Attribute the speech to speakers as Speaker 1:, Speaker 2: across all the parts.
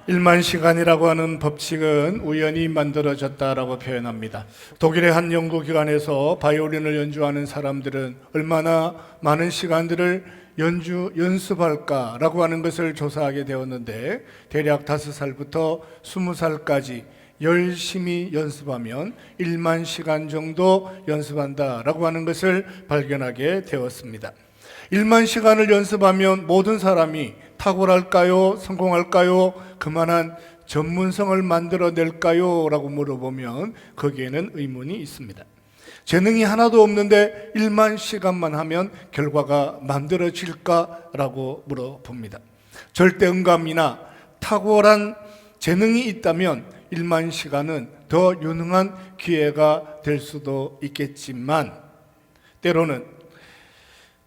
Speaker 1: 1만 시간이라고 하는 법칙은 우연히 만들어졌다라고 표현합니다. 독일의 한 연구기관에서 바이올린을 연주하는 사람들은 얼마나 많은 시간들을 연습할까라고 하는 것을 조사하게 되었는데, 대략 5살부터 20살까지 열심히 연습하면 1만 시간 정도 연습한다라고 하는 것을 발견하게 되었습니다. 1만 시간을 연습하면 모든 사람이 탁월할까요? 성공할까요? 그만한 전문성을 만들어낼까요? 라고 물어보면 거기에는 의문이 있습니다. 재능이 하나도 없는데 1만 시간만 하면 결과가 만들어질까라고 물어봅니다. 절대음감이나 탁월한 재능이 있다면 1만 시간은 더 유능한 기회가 될 수도 있겠지만, 때로는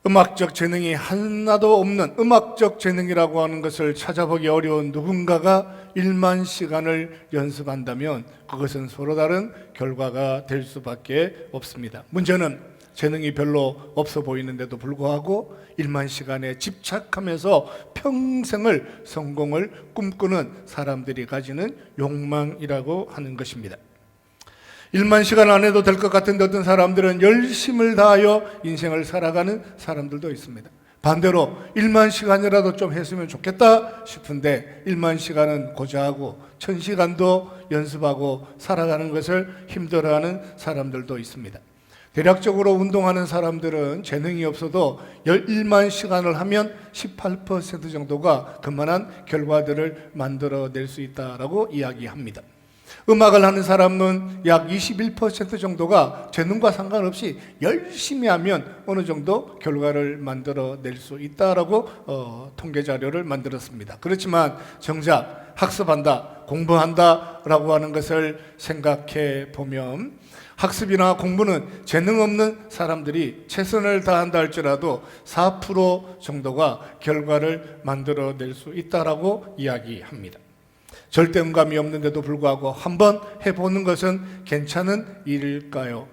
Speaker 1: 음악적 재능이 하나도 없는, 음악적 재능이라고 하는 것을 찾아보기 어려운 누군가가 1만 시간을 연습한다면 그것은 서로 다른 결과가 될 수밖에 없습니다. 문제는 재능이 별로 없어 보이는데도 불구하고 1만 시간에 집착하면서 평생을 성공을 꿈꾸는 사람들이 가지는 욕망이라고 하는 것입니다. 1만 시간 안 해도 될 것 같은데 어떤 사람들은 열심을 다하여 인생을 살아가는 사람들도 있습니다. 반대로 1만 시간이라도 좀 했으면 좋겠다 싶은데 1만 시간은 고자하고 1000시간도 연습하고 살아가는 것을 힘들어하는 사람들도 있습니다. 대략적으로 운동하는 사람들은 재능이 없어도 1만 시간을 하면 18% 정도가 그만한 결과들을 만들어낼 수 있다고 이야기합니다. 음악을 하는 사람은 약 21% 정도가 재능과 상관없이 열심히 하면 어느 정도 결과를 만들어낼 수 있다라고 통계 자료를 만들었습니다. 그렇지만 정작 학습한다, 공부한다라고 하는 것을 생각해 보면 학습이나 공부는 재능 없는 사람들이 최선을 다한다 할지라도 4% 정도가 결과를 만들어낼 수 있다라고 이야기합니다. 절대음감이 없는데도 불구하고 한번 해보는 것은 괜찮은 일일까요?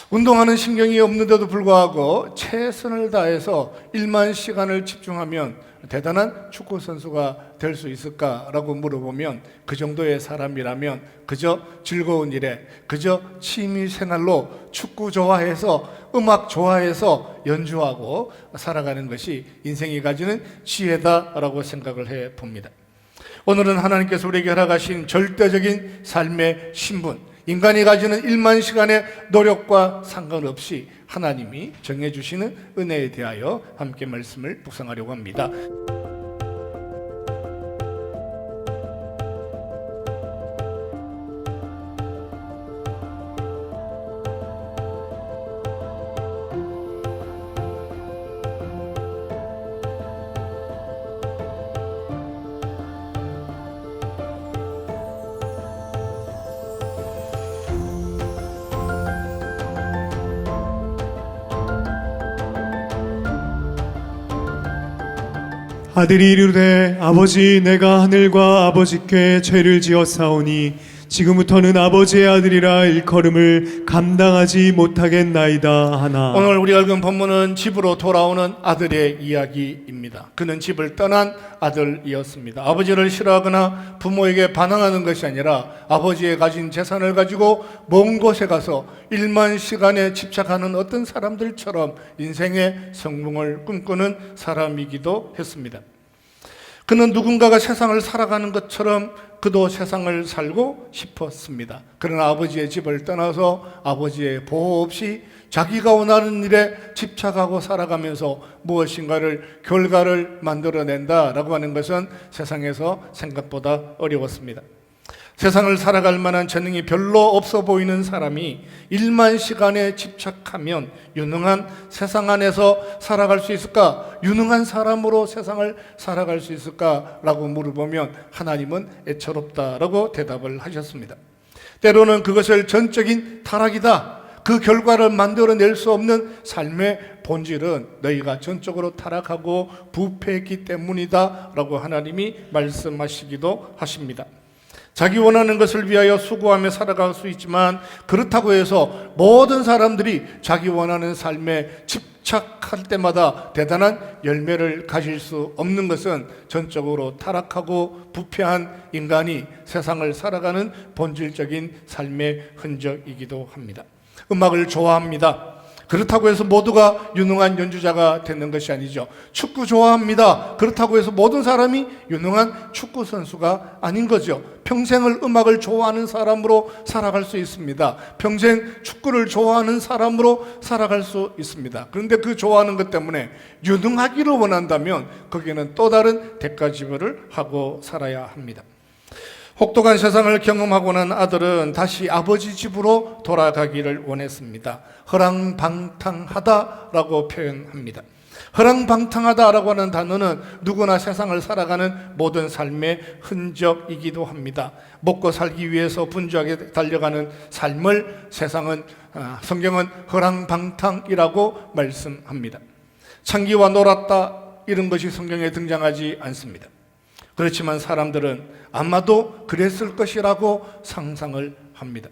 Speaker 1: 운동하는 신경이 없는데도 불구하고 최선을 다해서 1만 시간을 집중하면 대단한 축구 선수가 될 수 있을까라고 물어보면 그 정도의 사람이라면 그저 즐거운 일에, 그저 취미 생활로 축구 좋아해서 음악 좋아해서 연주하고 살아가는 것이 인생이 가지는 지혜다라고 생각을 해 봅니다. 오늘은 하나님께서 우리에게 허락하신 절대적인 삶의 신분, 인간이 가지는 1만 시간의 노력과 상관없이 하나님이 정해주시는 은혜에 대하여 함께 말씀을 묵상하려고 합니다.
Speaker 2: 아들이 이르되 아버지, 내가 하늘과 아버지께 죄를 지었사오니 지금부터는 아버지의 아들이라 일컬음을 감당하지 못하겠나이다 하나.
Speaker 1: 오늘 우리가 읽은 본문은 집으로 돌아오는 아들의 이야기입니다. 그는 집을 떠난 아들이었습니다. 아버지를 싫어하거나 부모에게 반항하는 것이 아니라 아버지의 가진 재산을 가지고 먼 곳에 가서 1만 시간에 집착하는 어떤 사람들처럼 인생의 성공을 꿈꾸는 사람이기도 했습니다. 그는 누군가가 세상을 살아가는 것처럼 그도 세상을 살고 싶었습니다. 그러나 아버지의 집을 떠나서 아버지의 보호 없이 자기가 원하는 일에 집착하고 살아가면서 무엇인가를 결과를 만들어낸다라고 하는 것은 세상에서 생각보다 어려웠습니다. 세상을 살아갈 만한 재능이 별로 없어 보이는 사람이 1만 시간에 집착하면 유능한 세상 안에서 살아갈 수 있을까? 유능한 사람으로 세상을 살아갈 수 있을까라고 물어보면 하나님은 애처롭다라고 대답을 하셨습니다. 때로는 그것을 전적인 타락이다. 그 결과를 만들어낼 수 없는 삶의 본질은 너희가 전적으로 타락하고 부패했기 때문이다 라고 하나님이 말씀하시기도 하십니다. 자기 원하는 것을 위하여 수고하며 살아갈 수 있지만 그렇다고 해서 모든 사람들이 자기 원하는 삶에 부착할 때마다 대단한 열매를 가질 수 없는 것은 전적으로 타락하고 부패한 인간이 세상을 살아가는 본질적인 삶의 흔적이기도 합니다. 음악을 좋아합니다. 그렇다고 해서 모두가 유능한 연주자가 되는 것이 아니죠. 축구 좋아합니다. 그렇다고 해서 모든 사람이 유능한 축구 선수가 아닌 거죠. 평생을 음악을 좋아하는 사람으로 살아갈 수 있습니다. 평생 축구를 좋아하는 사람으로 살아갈 수 있습니다. 그런데 그 좋아하는 것 때문에 유능하기를 원한다면 거기에는 또 다른 대가 지불을 하고 살아야 합니다. 혹독한 세상을 경험하고 난 아들은 다시 아버지 집으로 돌아가기를 원했습니다. 허랑방탕하다라고 표현합니다. 허랑방탕하다라고 하는 단어는 누구나 세상을 살아가는 모든 삶의 흔적이기도 합니다. 먹고 살기 위해서 분주하게 달려가는 삶을 성경은 허랑방탕이라고 말씀합니다. 창기와 놀았다 이런 것이 성경에 등장하지 않습니다. 그렇지만 사람들은 아마도 그랬을 것이라고 상상을 합니다.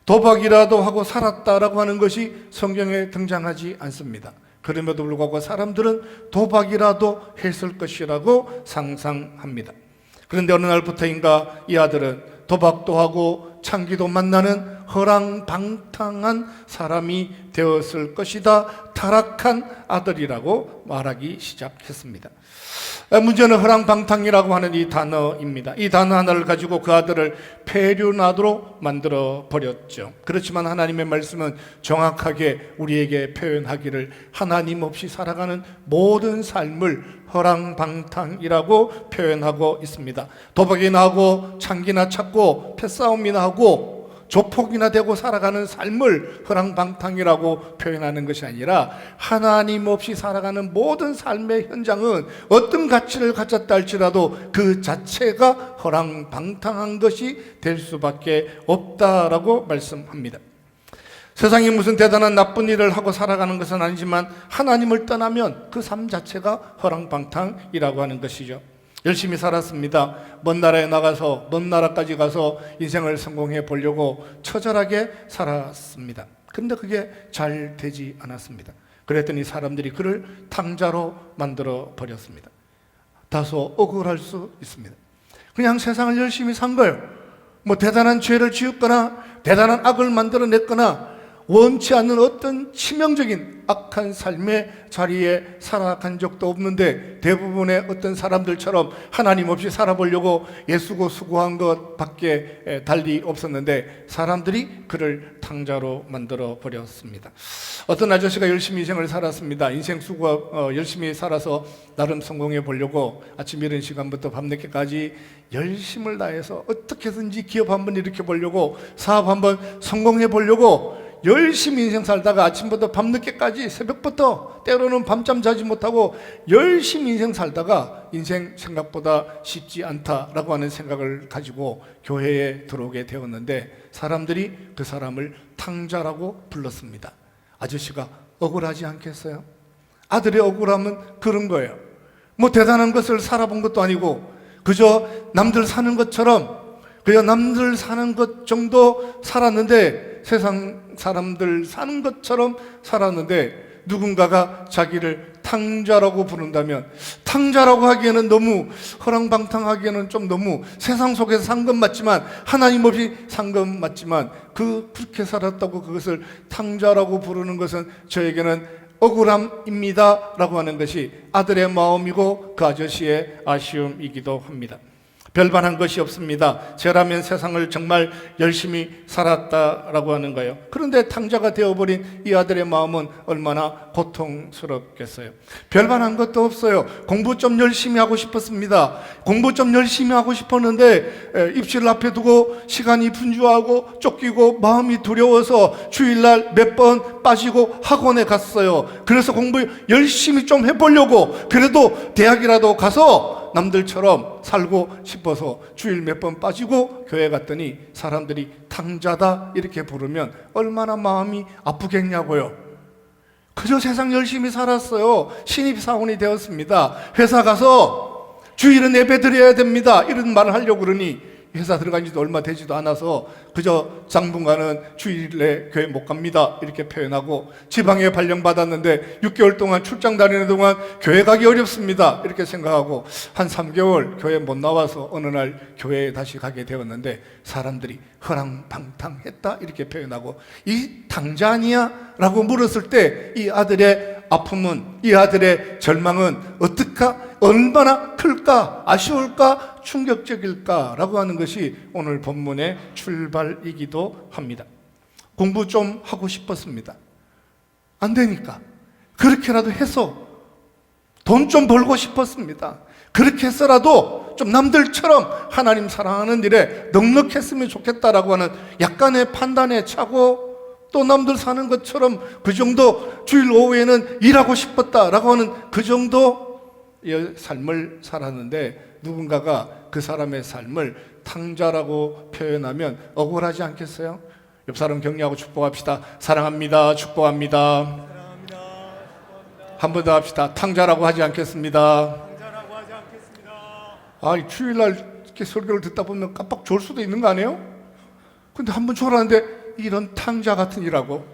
Speaker 1: 도박이라도 하고 살았다라고 하는 것이 성경에 등장하지 않습니다. 그럼에도 불구하고 사람들은 도박이라도 했을 것이라고 상상합니다. 그런데 어느 날부터인가 이 아들은 도박도 하고 창기도 만나는 허랑방탕한 사람이 되었을 것이다. 타락한 아들이라고 말하기 시작했습니다. 문제는 허랑방탕이라고 하는 이 단어입니다. 이 단어 하나를 가지고 그 아들을 폐륜아도로 만들어 버렸죠. 그렇지만 하나님의 말씀은 정확하게 우리에게 표현하기를 하나님 없이 살아가는 모든 삶을 허랑방탕이라고 표현하고 있습니다. 도박이나 하고 창기나 찾고 패싸움이나 하고 조폭이나 되고 살아가는 삶을 허랑방탕이라고 표현하는 것이 아니라 하나님 없이 살아가는 모든 삶의 현장은 어떤 가치를 가졌다 할지라도 그 자체가 허랑방탕한 것이 될 수밖에 없다라고 말씀합니다. 세상에 무슨 대단한 나쁜 일을 하고 살아가는 것은 아니지만 하나님을 떠나면 그 삶 자체가 허랑방탕이라고 하는 것이죠. 열심히 살았습니다. 먼 나라에 나가서 먼 나라까지 가서 인생을 성공해 보려고 처절하게 살았습니다. 그런데 그게 잘 되지 않았습니다. 그랬더니 사람들이 그를 탕자로 만들어 버렸습니다. 다소 억울할 수 있습니다. 그냥 세상을 열심히 산 거예요. 뭐 대단한 죄를 지었거나 대단한 악을 만들어냈거나 원치 않는 어떤 치명적인 악한 삶의 자리에 살아간 적도 없는데 대부분의 어떤 사람들처럼 하나님 없이 살아보려고 애쓰고 수고한 것밖에 달리 없었는데 사람들이 그를 탕자로 만들어 버렸습니다. 어떤 아저씨가 열심히 인생을 살았습니다. 인생 수고 열심히 살아서 나름 성공해 보려고 아침 이른 시간부터 밤늦게까지 열심을 다해서 어떻게든지 기업 한번 일으켜 보려고 사업 한번 성공해 보려고 열심히 인생 살다가 아침부터 밤늦게까지 새벽부터 때로는 밤잠 자지 못하고 열심히 인생 살다가 인생 생각보다 쉽지 않다라고 하는 생각을 가지고 교회에 들어오게 되었는데 사람들이 그 사람을 탕자라고 불렀습니다. 아저씨가 억울하지 않겠어요? 아들의 억울함은 그런 거예요. 뭐 대단한 것을 살아본 것도 아니고 그저 남들 사는 것처럼 그저 남들 사는 것 정도 살았는데 세상 사람들 사는 것처럼 살았는데 누군가가 자기를 탕자라고 부른다면 탕자라고 하기에는 너무 허랑방탕하기에는 좀 너무 세상 속에서 산 건 맞지만 하나님 없이 산 건 맞지만 그렇게 살았다고 그것을 탕자라고 부르는 것은 저에게는 억울함입니다 라고 하는 것이 아들의 마음이고 그 아저씨의 아쉬움이기도 합니다. 별반한 것이 없습니다. 저라면 세상을 정말 열심히 살았다라고 하는 거예요. 그런데 탕자가 되어버린 이 아들의 마음은 얼마나 고통스럽겠어요. 별반한 것도 없어요. 공부 좀 열심히 하고 싶었습니다. 공부 좀 열심히 하고 싶었는데 입시를 앞에 두고 시간이 분주하고 쫓기고 마음이 두려워서 주일날 몇 번 빠지고 학원에 갔어요. 그래서 공부 열심히 좀 해보려고 그래도 대학이라도 가서 남들처럼 살고 싶어서 주일 몇 번 빠지고 교회 갔더니 사람들이 탕자다 이렇게 부르면 얼마나 마음이 아프겠냐고요. 그저 세상 열심히 살았어요. 신입사원이 되었습니다. 회사 가서 주일은 예배 드려야 됩니다 이런 말을 하려고 그러니 회사 들어간 지도 얼마 되지도 않아서 그저 당분간은 주일에 교회 못 갑니다 이렇게 표현하고, 지방에 발령받았는데 6개월 동안 출장 다니는 동안 교회 가기 어렵습니다 이렇게 생각하고 한 3개월 교회 못 나와서 어느 날 교회에 다시 가게 되었는데 사람들이 허랑방탕했다 이렇게 표현하고, 이 당자 아니야? 라고 물었을 때 이 아들의 아픔은, 이 아들의 절망은 얼마나 클까, 아쉬울까, 충격적일까 라고 하는 것이 오늘 본문의 출발이기도 합니다. 공부 좀 하고 싶었습니다. 안 되니까 그렇게라도 해서 돈 좀 벌고 싶었습니다. 그렇게 해서라도 좀 남들처럼 하나님 사랑하는 일에 넉넉했으면 좋겠다라고 하는 약간의 판단에 차고, 또 남들 사는 것처럼 그 정도 주일 오후에는 일하고 싶었다라고 하는 그 정도의 삶을 살았는데, 누군가가 그 사람의 삶을 탕자라고 표현하면 억울하지 않겠어요? 옆 사람 격려하고 축복합시다. 사랑합니다. 축복합니다. 한 번 더 합시다. 탕자라고 하지 않겠습니다. 주일날 이렇게 설교를 듣다 보면 깜빡 졸 수도 있는 거 아니에요? 근데 한 번 졸았는데 이런 탕자 같은 일하고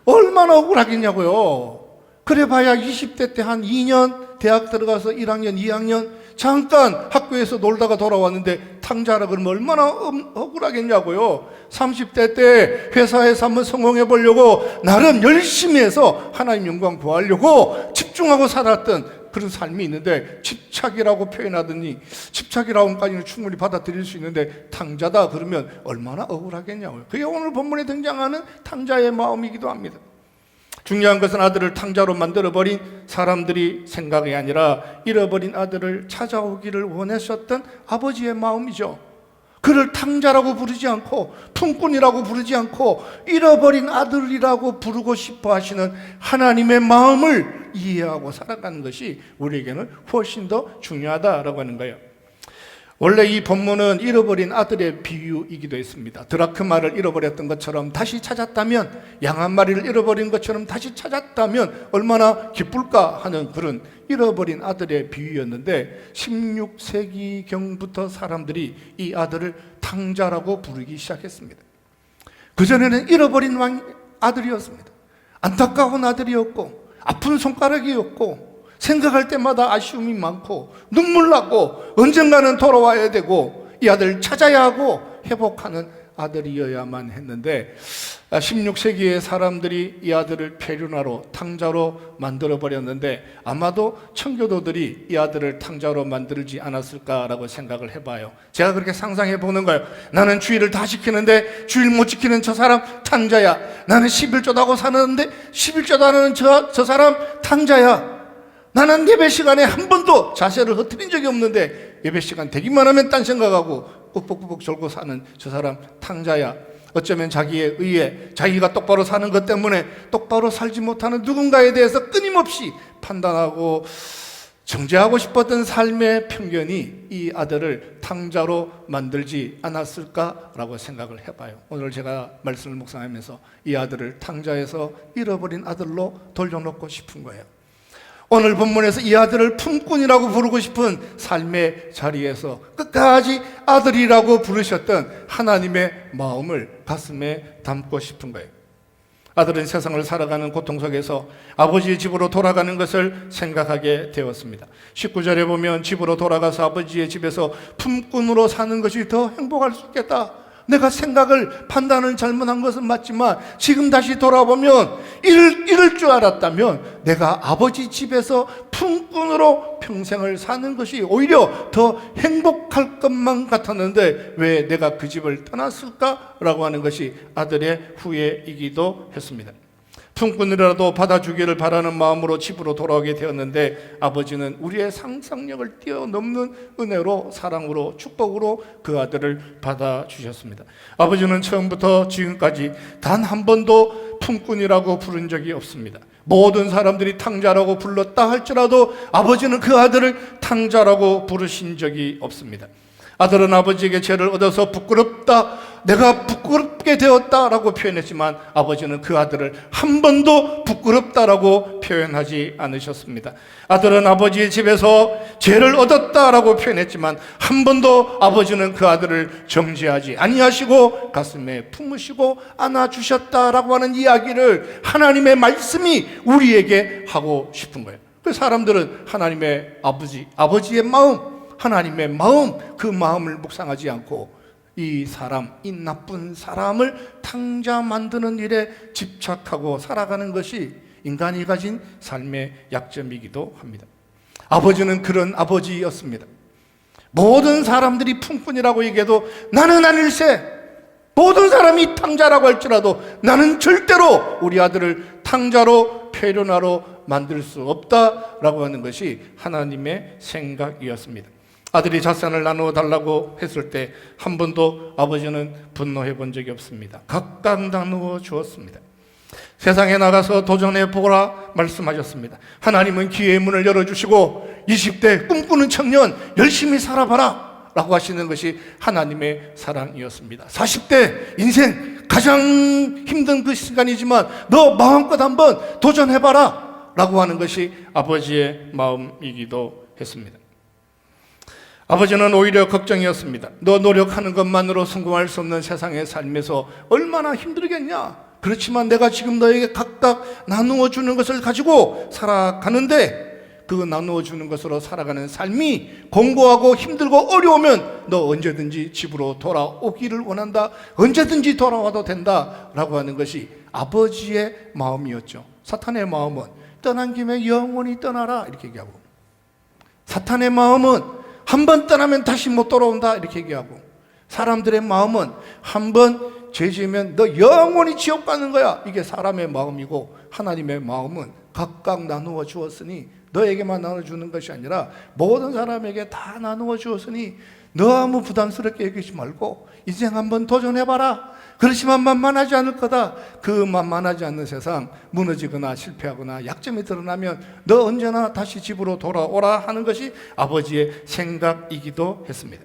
Speaker 1: 얼마나 억울하겠냐고요. 그래 봐야 20대 때 한 2년 대학 들어가서 1학년 2학년 잠깐 학교에서 놀다가 돌아왔는데 탕자라 그러면 얼마나 억울하겠냐고요. 30대 때 회사에서 한번 성공해 보려고 나름 열심히 해서 하나님 영광 구하려고 집중하고 살았던 그런 삶이 있는데, 집착이라고 표현하더니 집착이라고까지는 충분히 받아들일 수 있는데 탕자다 그러면 얼마나 억울하겠냐고요. 그게 오늘 본문에 등장하는 탕자의 마음이기도 합니다. 중요한 것은 아들을 탕자로 만들어버린 사람들이 생각이 아니라 잃어버린 아들을 찾아오기를 원하셨던 아버지의 마음이죠. 그를 탕자라고 부르지 않고 품꾼이라고 부르지 않고 잃어버린 아들이라고 부르고 싶어 하시는 하나님의 마음을 이해하고 살아가는 것이 우리에게는 훨씬 더 중요하다라고 하는 거예요. 원래 이 본문은 잃어버린 아들의 비유이기도 했습니다. 드라크마를 잃어버렸던 것처럼 다시 찾았다면, 양 한 마리를 잃어버린 것처럼 다시 찾았다면 얼마나 기쁠까 하는 그런 잃어버린 아들의 비유였는데, 16세기경부터 사람들이 이 아들을 탕자라고 부르기 시작했습니다. 그전에는 잃어버린 아들이었습니다. 안타까운 아들이었고 아픈 손가락이었고 생각할 때마다 아쉬움이 많고 눈물 나고 언젠가는 돌아와야 되고 이 아들을 찾아야 하고 회복하는 아들이어야만 했는데, 16세기의 사람들이 이 아들을 페류나로 탕자로 만들어버렸는데 아마도 청교도들이 이 아들을 탕자로 만들지 않았을까라고 생각을 해봐요. 제가 그렇게 상상해 보는 거예요. 나는 주일을 다 지키는데 주일 못 지키는 저 사람 탕자야. 나는 11조도 하고 사는데 11조도 안 하는 저 사람 탕자야. 나는 예배 시간에 한 번도 자세를 흐트린 적이 없는데 예배 시간 되기만 하면 딴 생각하고 꾹꾹꾹 졸고 사는 저 사람 탕자야. 어쩌면 자기에 의해 자기가 똑바로 사는 것 때문에 똑바로 살지 못하는 누군가에 대해서 끊임없이 판단하고 정죄하고 싶었던 삶의 편견이 이 아들을 탕자로 만들지 않았을까라고 생각을 해봐요. 오늘 제가 말씀을 묵상하면서 이 아들을 탕자에서 잃어버린 아들로 돌려놓고 싶은 거예요. 오늘 본문에서 이 아들을 품꾼이라고 부르고 싶은 삶의 자리에서 끝까지 아들이라고 부르셨던 하나님의 마음을 가슴에 담고 싶은 거예요. 아들은 세상을 살아가는 고통 속에서 아버지의 집으로 돌아가는 것을 생각하게 되었습니다. 19절에 보면 집으로 돌아가서 아버지의 집에서 품꾼으로 사는 것이 더 행복할 수 있겠다. 내가 생각을 판단을 잘못한 것은 맞지만 지금 다시 돌아보면 이럴 줄 알았다면 내가 아버지 집에서 품꾼으로 평생을 사는 것이 오히려 더 행복할 것만 같았는데 왜 내가 그 집을 떠났을까라고 하는 것이 아들의 후회이기도 했습니다. 품꾼이라도 받아주기를 바라는 마음으로 집으로 돌아오게 되었는데 아버지는 우리의 상상력을 뛰어넘는 은혜로 사랑으로 축복으로 그 아들을 받아주셨습니다. 아버지는 처음부터 지금까지 단 한 번도 품꾼이라고 부른 적이 없습니다. 모든 사람들이 탕자라고 불렀다 할지라도 아버지는 그 아들을 탕자라고 부르신 적이 없습니다. 아들은 아버지에게 죄를 얻어서 부끄럽다, 내가 부끄럽게 되었다라고 표현했지만 아버지는 그 아들을 한 번도 부끄럽다라고 표현하지 않으셨습니다. 아들은 아버지의 집에서 죄를 얻었다라고 표현했지만 한 번도 아버지는 그 아들을 정죄하지 아니하시고 가슴에 품으시고 안아주셨다라고 하는 이야기를 하나님의 말씀이 우리에게 하고 싶은 거예요. 그 사람들은 하나님의 아버지의 마음, 하나님의 마음, 그 마음을 묵상하지 않고 이 나쁜 사람을 탕자 만드는 일에 집착하고 살아가는 것이 인간이 가진 삶의 약점이기도 합니다. 아버지는 그런 아버지였습니다. 모든 사람들이 품꾼이라고 얘기해도 나는 아닐세, 모든 사람이 탕자라고 할지라도 나는 절대로 우리 아들을 탕자로 폐륜하로 만들 수 없다라고 하는 것이 하나님의 생각이었습니다. 아들이 자산을 나누어 달라고 했을 때 한 번도 아버지는 분노해 본 적이 없습니다. 각각 나누어 주었습니다. 세상에 나가서 도전해 보라 말씀하셨습니다. 하나님은 기회의 문을 열어주시고 20대 꿈꾸는 청년 열심히 살아봐라 라고 하시는 것이 하나님의 사랑이었습니다. 40대 인생 가장 힘든 그 시간이지만 너 마음껏 한번 도전해봐라 라고 하는 것이 아버지의 마음이기도 했습니다. 아버지는 오히려 걱정이었습니다. 너 노력하는 것만으로 성공할 수 없는 세상의 삶에서 얼마나 힘들겠냐. 그렇지만 내가 지금 너에게 각각 나누어 주는 것을 가지고 살아가는데 그 나누어 주는 것으로 살아가는 삶이 공고하고 힘들고 어려우면 너 언제든지 집으로 돌아오기를 원한다. 언제든지 돌아와도 된다 라고 하는 것이 아버지의 마음이었죠. 사탄의 마음은 떠난 김에 영원히 떠나라 이렇게 얘기하고, 사탄의 마음은 한 번 떠나면 다시 못 돌아온다 이렇게 얘기하고, 사람들의 마음은 한 번 죄 지으면 너 영원히 지옥 가는 거야, 이게 사람의 마음이고, 하나님의 마음은 각각 나누어 주었으니 너에게만 나눠주는 것이 아니라 모든 사람에게 다 나누어 주었으니 너무 부담스럽게 여기지 말고 인생 한번 도전해봐라. 그렇지만 만만하지 않을 거다. 그 만만하지 않는 세상, 무너지거나 실패하거나 약점이 드러나면 너 언제나 다시 집으로 돌아오라 하는 것이 아버지의 생각이기도 했습니다.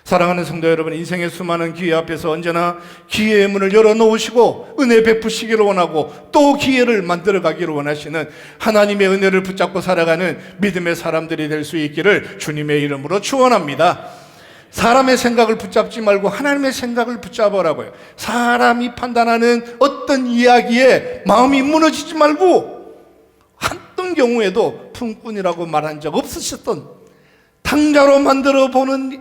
Speaker 1: 사랑하는 성도 여러분, 인생의 수많은 기회 앞에서 언제나 기회의 문을 열어놓으시고 은혜 베푸시기를 원하고 또 기회를 만들어가기를 원하시는 하나님의 은혜를 붙잡고 살아가는 믿음의 사람들이 될 수 있기를 주님의 이름으로 축원합니다. 사람의 생각을 붙잡지 말고 하나님의 생각을 붙잡으라고요. 사람이 판단하는 어떤 이야기에 마음이 무너지지 말고, 어떤 경우에도 품꾼이라고 말한 적 없으셨던, 탕자로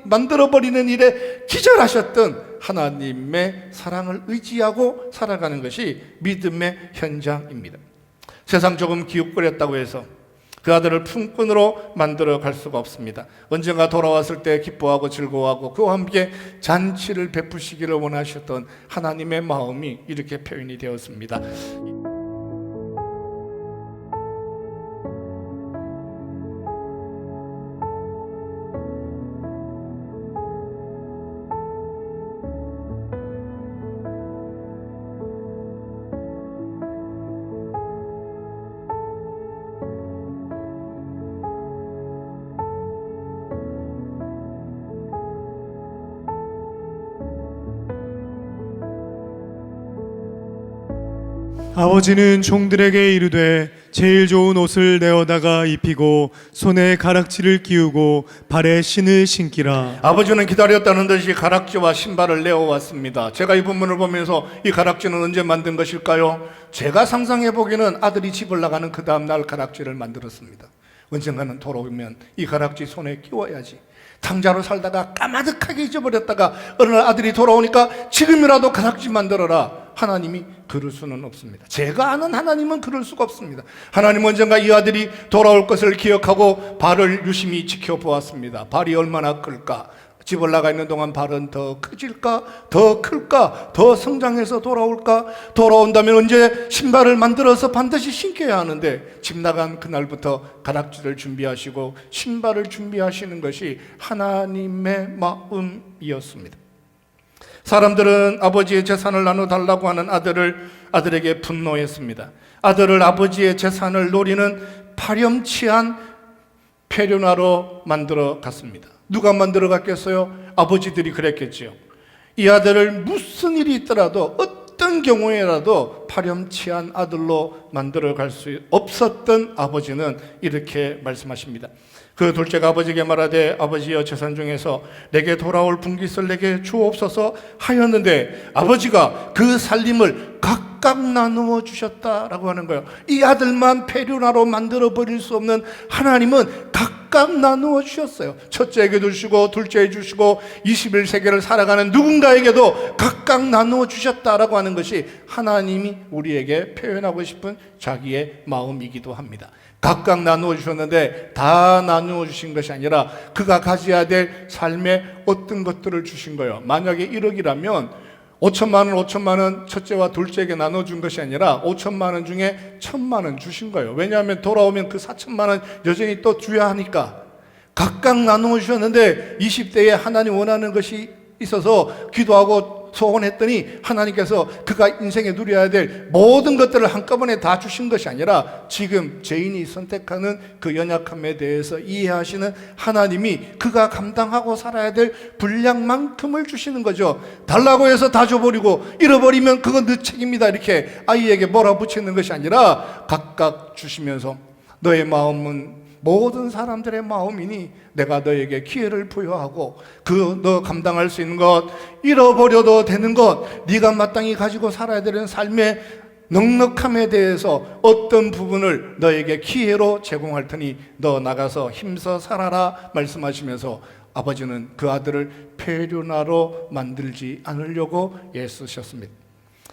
Speaker 1: 만들어버리는 일에 기절하셨던 하나님의 사랑을 의지하고 살아가는 것이 믿음의 현장입니다. 세상 조금 기웃거렸다고 해서 그 아들을 품꾼으로 만들어 갈 수가 없습니다. 언젠가 돌아왔을 때 기뻐하고 즐거워하고 그와 함께 잔치를 베푸시기를 원하셨던 하나님의 마음이 이렇게 표현이 되었습니다.
Speaker 2: 아버지는 종들에게 이르되 제일 좋은 옷을 내어다가 입히고 손에 가락지를 끼우고 발에 신을 신기라.
Speaker 1: 아버지는 기다렸다는 듯이 가락지와 신발을 내어왔습니다. 제가 이 본문을 보면서 이 가락지는 언제 만든 것일까요? 제가 상상해 보기에는 아들이 집을 나가는 그 다음날 가락지를 만들었습니다. 언젠가는 돌아오면 이 가락지 손에 끼워야지. 탕자로 살다가 까마득하게 잊어버렸다가 어느 날 아들이 돌아오니까 지금이라도 가락지 만들어라. 하나님이 그럴 수는 없습니다. 제가 아는 하나님은 그럴 수가 없습니다. 하나님은 언젠가 이 아들이 돌아올 것을 기억하고 발을 유심히 지켜보았습니다. 발이 얼마나 클까? 집을 나가 있는 동안 발은 더 커질까? 더 클까? 더 성장해서 돌아올까? 돌아온다면 언제 신발을 만들어서 반드시 신겨야 하는데 집 나간 그날부터 가락지를 준비하시고 신발을 준비하시는 것이 하나님의 마음이었습니다. 사람들은 아버지의 재산을 나눠달라고 하는 아들에게 분노했습니다. 아들을 아버지의 재산을 노리는 파렴치한 폐륜화로 만들어 갔습니다. 누가 만들어 갔겠어요? 아버지들이 그랬겠지요. 이 아들을 무슨 일이 있더라도 어떤 경우에라도 파렴치한 아들로 만들어 갈 수 없었던 아버지는 이렇게 말씀하십니다. 그 둘째가 아버지에게 말하되 아버지여 재산 중에서 내게 돌아올 분깃을 내게 주옵소서 하였는데 아버지가 그 살림을 각각 나누어 주셨다라고 하는 거예요. 이 아들만 폐륜하로 만들어 버릴 수 없는 하나님은 각각 나누어 주셨어요. 첫째에게도 주시고 둘째에 주시고 21세기를 살아가는 누군가에게도 각각 나누어 주셨다라고 하는 것이 하나님이 우리에게 표현하고 싶은 자기의 마음이기도 합니다. 각각 나누어 주셨는데 다 나누어 주신 것이 아니라 그가 가져야 될 삶의 어떤 것들을 주신 거예요. 만약에 1억이라면 5천만 원 첫째와 둘째에게 나눠준 것이 아니라 5천만 원 중에 1,000만 원 주신 거예요. 왜냐하면 돌아오면 그 4천만 원 여전히 또 줘야 하니까 각각 나누어 주셨는데 20대에 하나님 원하는 것이 있어서 기도하고 소원했더니 하나님께서 그가 인생에 누려야 될 모든 것들을 한꺼번에 다 주신 것이 아니라 지금 죄인이 선택하는 그 연약함에 대해서 이해하시는 하나님이 그가 감당하고 살아야 될 분량만큼을 주시는 거죠. 달라고 해서 다 줘버리고 잃어버리면 그건 네 책임이다 이렇게 아이에게 몰아붙이는 것이 아니라 각각 주시면서 너의 마음은 모든 사람들의 마음이니 내가 너에게 기회를 부여하고 그 너 감당할 수 있는 것, 잃어버려도 되는 것, 네가 마땅히 가지고 살아야 되는 삶의 넉넉함에 대해서 어떤 부분을 너에게 기회로 제공할 테니 너 나가서 힘써 살아라 말씀하시면서 아버지는 그 아들을 폐륜하로 만들지 않으려고 애쓰셨습니다.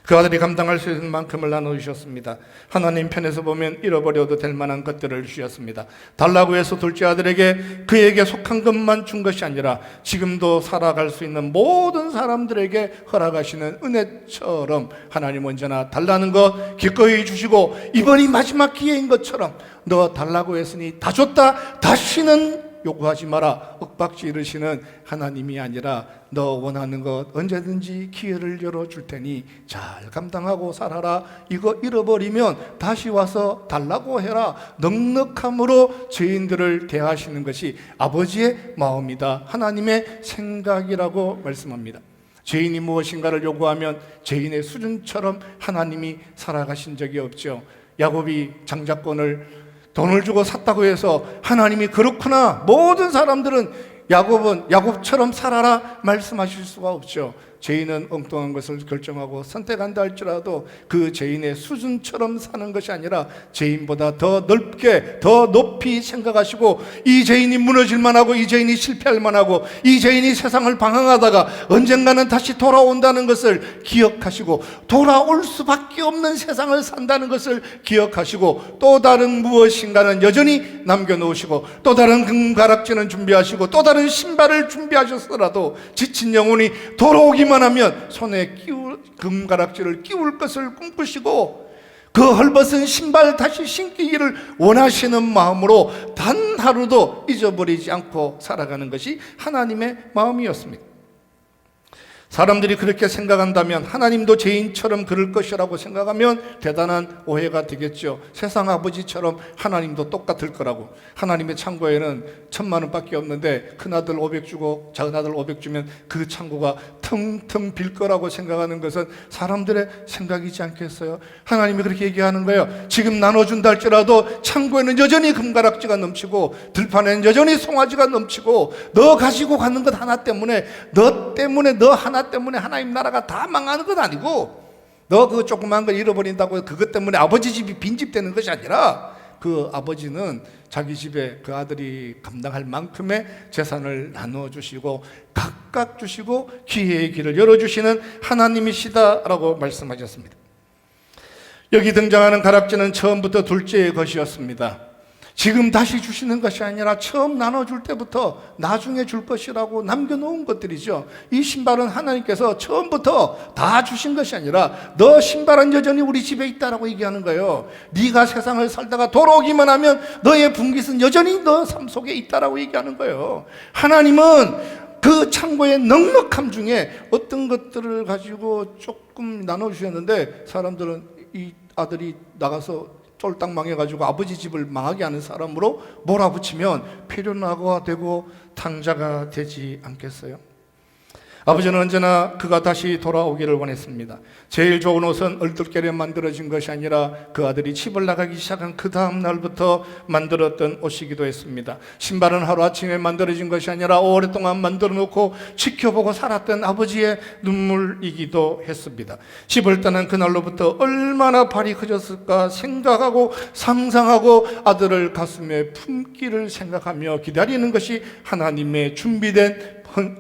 Speaker 1: 그 아들이 감당할 수 있는 만큼을 나눠주셨습니다. 하나님 편에서 보면 잃어버려도 될 만한 것들을 주셨습니다. 달라고 해서 둘째 아들에게 그에게 속한 것만 준 것이 아니라 지금도 살아갈 수 있는 모든 사람들에게 허락하시는 은혜처럼 하나님 언제나 달라는 것 기꺼이 주시고 이번이 마지막 기회인 것처럼 너 달라고 했으니 다 줬다 다시는 요구하지 마라 윽박지르시는 하나님이 아니라 너 원하는 것 언제든지 기회를 열어줄 테니 잘 감당하고 살아라. 이거 잃어버리면 다시 와서 달라고 해라. 넉넉함으로 죄인들을 대하시는 것이 아버지의 마음이다. 하나님의 생각이라고 말씀합니다. 죄인이 무엇인가를 요구하면 죄인의 수준처럼 하나님이 살아가신 적이 없죠. 야곱이 장자권을 돈을 주고 샀다고 해서 하나님이 그렇구나 모든 사람들은 야곱처럼 살아라 말씀하실 수가 없죠. 죄인은 엉뚱한 것을 결정하고 선택한다 할지라도 그 죄인의 수준처럼 사는 것이 아니라 죄인보다 더 넓게 더 높이 생각하시고 이 죄인이 무너질 만하고 이 죄인이 실패할 만하고 이 죄인이 세상을 방황하다가 언젠가는 다시 돌아온다는 것을 기억하시고 돌아올 수밖에 없는 세상을 산다는 것을 기억하시고 또 다른 무엇인가는 여전히 남겨놓으시고 또 다른 금가락지는 준비하시고 또 다른 신발을 준비하셨더라도 지친 영혼이 돌아오기만 하면 손에 금가락지를 끼울 것을 꿈꾸시고 그 헐벗은 신발 다시 신기기를 원하시는 마음으로 단 하루도 잊어버리지 않고 살아가는 것이 하나님의 마음이었습니다. 사람들이 그렇게 생각한다면 하나님도 죄인처럼 그럴 것이라고 생각하면 대단한 오해가 되겠죠. 세상 아버지처럼 하나님도 똑같을 거라고. 하나님의 창고에는 1,000만 원밖에 없는데 큰아들 500 주고 작은아들 500 주면 그 창고가 텅텅 빌 거라고 생각하는 것은 사람들의 생각이지 않겠어요? 하나님이 그렇게 얘기하는 거예요. 지금 나눠준다 할지라도 창고에는 여전히 금가락지가 넘치고 들판에는 여전히 송아지가 넘치고 너 가지고 가는 것 하나 때문에 너 하나 때문에 하나님 나라가 다 망하는 건 아니고 너 그 조그만 거 잃어버린다고 그것 때문에 아버지 집이 빈집되는 것이 아니라 그 아버지는 자기 집에 그 아들이 감당할 만큼의 재산을 나누어 주시고 각각 주시고 기회의 길을 열어주시는 하나님이시다라고 말씀하셨습니다. 여기 등장하는 가락지는 처음부터 둘째의 것이었습니다. 지금 다시 주시는 것이 아니라 처음 나눠줄 때부터 나중에 줄 것이라고 남겨놓은 것들이죠. 이 신발은 하나님께서 처음부터 다 주신 것이 아니라 너 신발은 여전히 우리 집에 있다라고 얘기하는 거예요. 네가 세상을 살다가 돌아오기만 하면 너의 분깃은 여전히 너 삶 속에 있다라고 얘기하는 거예요. 하나님은 그 창고의 넉넉함 중에 어떤 것들을 가지고 조금 나눠주셨는데 사람들은 이 아들이 나가서 쫄딱 망해가지고 아버지 집을 망하게 하는 사람으로 몰아붙이면 필요나가 되고 탕자가 되지 않겠어요? 아버지는 언제나 그가 다시 돌아오기를 원했습니다. 제일 좋은 옷은 얼떨결에 만들어진 것이 아니라 그 아들이 집을 나가기 시작한 그 다음 날부터 만들었던 옷이기도 했습니다. 신발은 하루아침에 만들어진 것이 아니라 오랫동안 만들어 놓고 지켜보고 살았던 아버지의 눈물이기도 했습니다. 집을 떠난 그날로부터 얼마나 발이 커졌을까 생각하고 상상하고 아들을 가슴에 품기를 생각하며 기다리는 것이 하나님의 준비된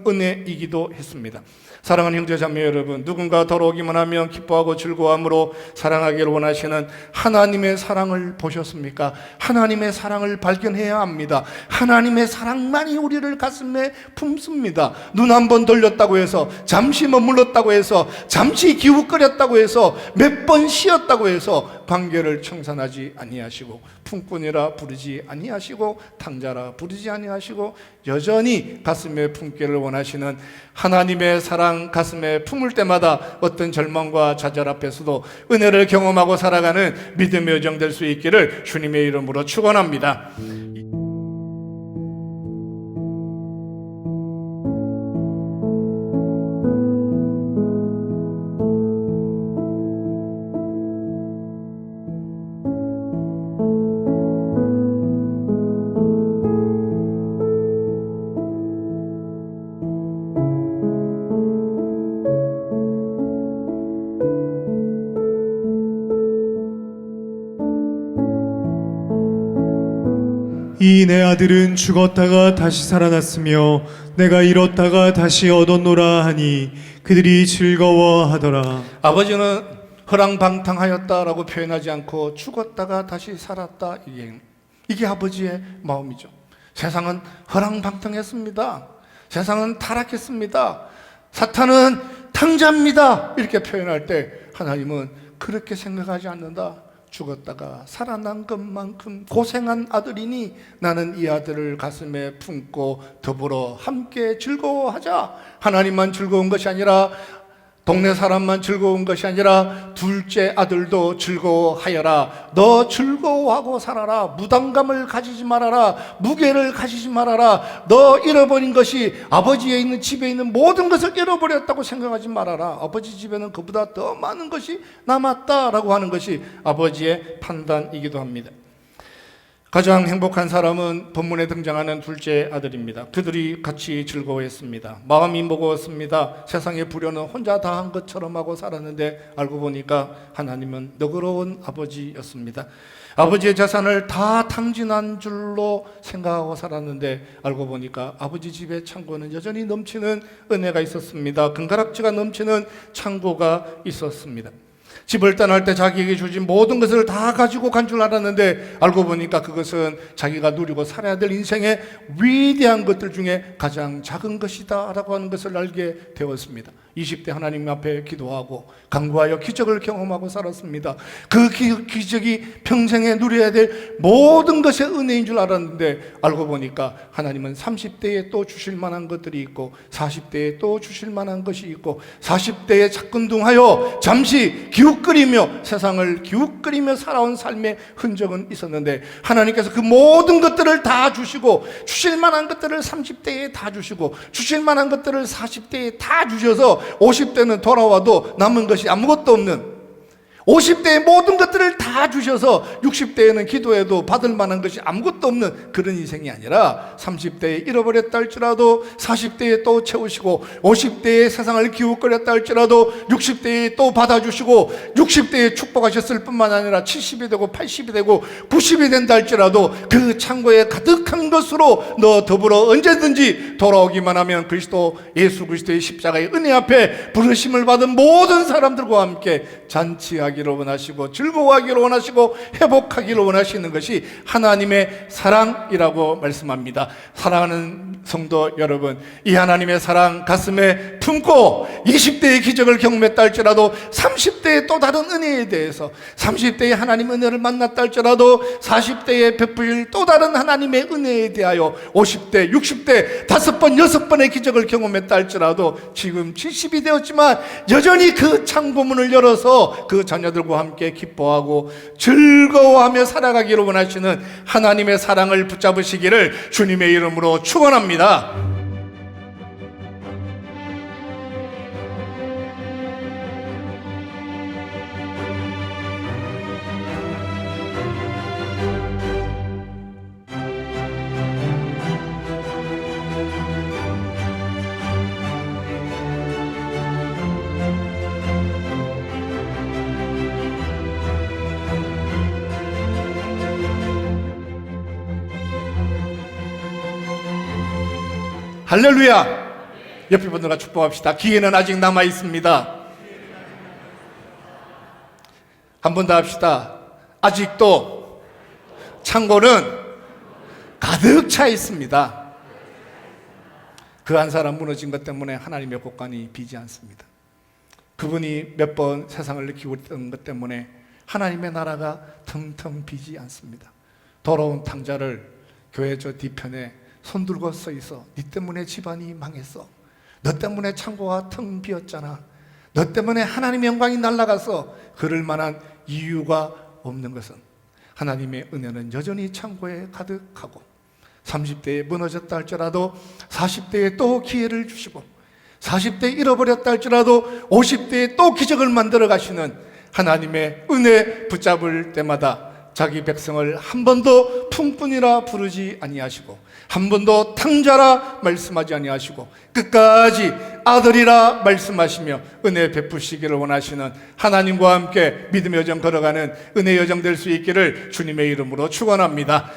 Speaker 1: 은혜이기도 했습니다. 사랑하는 형제자매 여러분, 누군가 돌아오기만 하면 기뻐하고 즐거워함으로 사랑하기를 원하시는 하나님의 사랑을 보셨습니까? 하나님의 사랑을 발견해야 합니다. 하나님의 사랑만이 우리를 가슴에 품습니다. 눈 한 번 돌렸다고 해서, 잠시 머물렀다고 해서, 잠시 기웃거렸다고 해서, 몇 번 쉬었다고 해서 관계를 청산하지 아니하시고, 품꾼이라 부르지 아니하시고, 탕자라 부르지 아니하시고, 여전히 가슴에 품기를 원하시는 하나님의 사랑 가슴에 품을 때마다 어떤 절망과 좌절 앞에서도 은혜를 경험하고 살아가는 믿음의 여정 될 수 있기를 주님의 이름으로 축원합니다.
Speaker 2: 이 내 아들은 죽었다가 다시 살아났으며 내가 잃었다가 다시 얻었노라 하니 그들이 즐거워하더라.
Speaker 1: 아버지는 허랑방탕하였다라고 표현하지 않고 죽었다가 다시 살았다, 이게 아버지의 마음이죠. 세상은 허랑방탕했습니다. 세상은 타락했습니다. 사탄은 탕자입니다, 이렇게 표현할 때 하나님은 그렇게 생각하지 않는다. 죽었다가 살아난 것만큼 고생한 아들이니 나는 이 아들을 가슴에 품고 더불어 함께 즐거워하자. 하나님만 즐거운 것이 아니라, 동네 사람만 즐거운 것이 아니라 둘째 아들도 즐거워하여라. 너 즐거워하고 살아라. 무당감을 가지지 말아라. 무게를 가지지 말아라. 너 잃어버린 것이 아버지에 있는 집에 있는 모든 것을 잃어버렸다고 생각하지 말아라. 아버지 집에는 그보다 더 많은 것이 남았다라고 하는 것이 아버지의 판단이기도 합니다. 가장 행복한 사람은 본문에 등장하는 둘째 아들입니다. 그들이 같이 즐거워했습니다. 마음이 무거웠습니다. 세상의 불효는 혼자 다 한 것처럼 하고 살았는데 알고 보니까 하나님은 너그러운 아버지였습니다. 아버지의 재산을 다 탕진한 줄로 생각하고 살았는데 알고 보니까 아버지 집의 창고는 여전히 넘치는 은혜가 있었습니다. 금가락지가 넘치는 창고가 있었습니다. 집을 떠날 때 자기에게 주신 모든 것을 다 가지고 간 줄 알았는데 알고 보니까 그것은 자기가 누리고 살아야 될 인생의 위대한 것들 중에 가장 작은 것이다 라고 하는 것을 알게 되었습니다. 20대 하나님 앞에 기도하고 간구하여 기적을 경험하고 살았습니다. 그 기적이 평생에 누려야 될 모든 것의 은혜인 줄 알았는데 알고 보니까 하나님은 30대에 또 주실 만한 것들이 있고 40대에 또 주실 만한 것이 있고 40대에 자끈둥하여 잠시 기웃거리며 세상을 기웃거리며 살아온 삶의 흔적은 있었는데 하나님께서 그 모든 것들을 다 주시고 주실 만한 것들을 30대에 다 주시고 주실 만한 것들을 40대에 다 주셔서 50대는 돌아와도 남은 것이 아무것도 없는 50대의 모든 것들을 다 주셔서 60대에는 기도해도 받을 만한 것이 아무것도 없는 그런 인생이 아니라 30대에 잃어버렸다 할지라도 40대에 또 채우시고 50대에 세상을 기웃거렸다 할지라도 60대에 또 받아주시고 60대에 축복하셨을 뿐만 아니라 70이 되고 80이 되고 90이 된다 할지라도 그 창고에 가득한 것으로 너 더불어 언제든지 돌아오기만 하면 그리스도 예수 그리스도의 십자가의 은혜 앞에 부르심을 받은 모든 사람들과 함께 잔치하기를 원하시고 즐거워하기를 원하시고 회복하기를 원하시는 것이 하나님의 사랑이라고 말씀합니다. 사랑하는 성도 여러분, 이 하나님의 사랑 가슴에 품고 20대의 기적을 경험했다 할지라도 30대의 또 다른 은혜에 대해서 30대의 하나님 은혜를 만났다 할지라도 40대에 베풀 또 다른 하나님의 은혜에 대하여 50대, 60대 5번, 6번의 기적을 경험했다 할지라도 지금 70이 되었지만 여전히 그 창고문을 열어서 그 자녀 자녀들과 함께 기뻐하고 즐거워하며 살아가기를 원하시는 하나님의 사랑을 붙잡으시기를 주님의 이름으로 축원합니다. 할렐루야. 옆에 분들과 축복합시다. 기회는 아직 남아 있습니다. 한 번 더 합시다. 아직도 창고는 가득 차 있습니다. 그 한 사람 무너진 것 때문에 하나님의 곳간이 비지 않습니다. 그분이 몇 번 세상을 느끼고 있던 것 때문에 하나님의 나라가 텅텅 비지 않습니다. 더러운 탕자를 교회 저 뒤편에 손들고 서 있어. 네 때문에 집안이 망했어. 너 때문에 창고가 텅 비었잖아. 너 때문에 하나님의 영광이 날아가서 그럴 만한 이유가 없는 것은 하나님의 은혜는 여전히 창고에 가득하고 30대에 무너졌다 할지라도 40대에 또 기회를 주시고 40대에 잃어버렸다 할지라도 50대에 또 기적을 만들어 가시는 하나님의 은혜 붙잡을 때마다 자기 백성을 한 번도 품꾼이라 부르지 아니하시고 한 번도 탕자라 말씀하지 아니하시고 끝까지 아들이라 말씀하시며 은혜 베푸시기를 원하시는 하나님과 함께 믿음의 여정 걸어가는 은혜 여정 될 수 있기를 주님의 이름으로 축원합니다.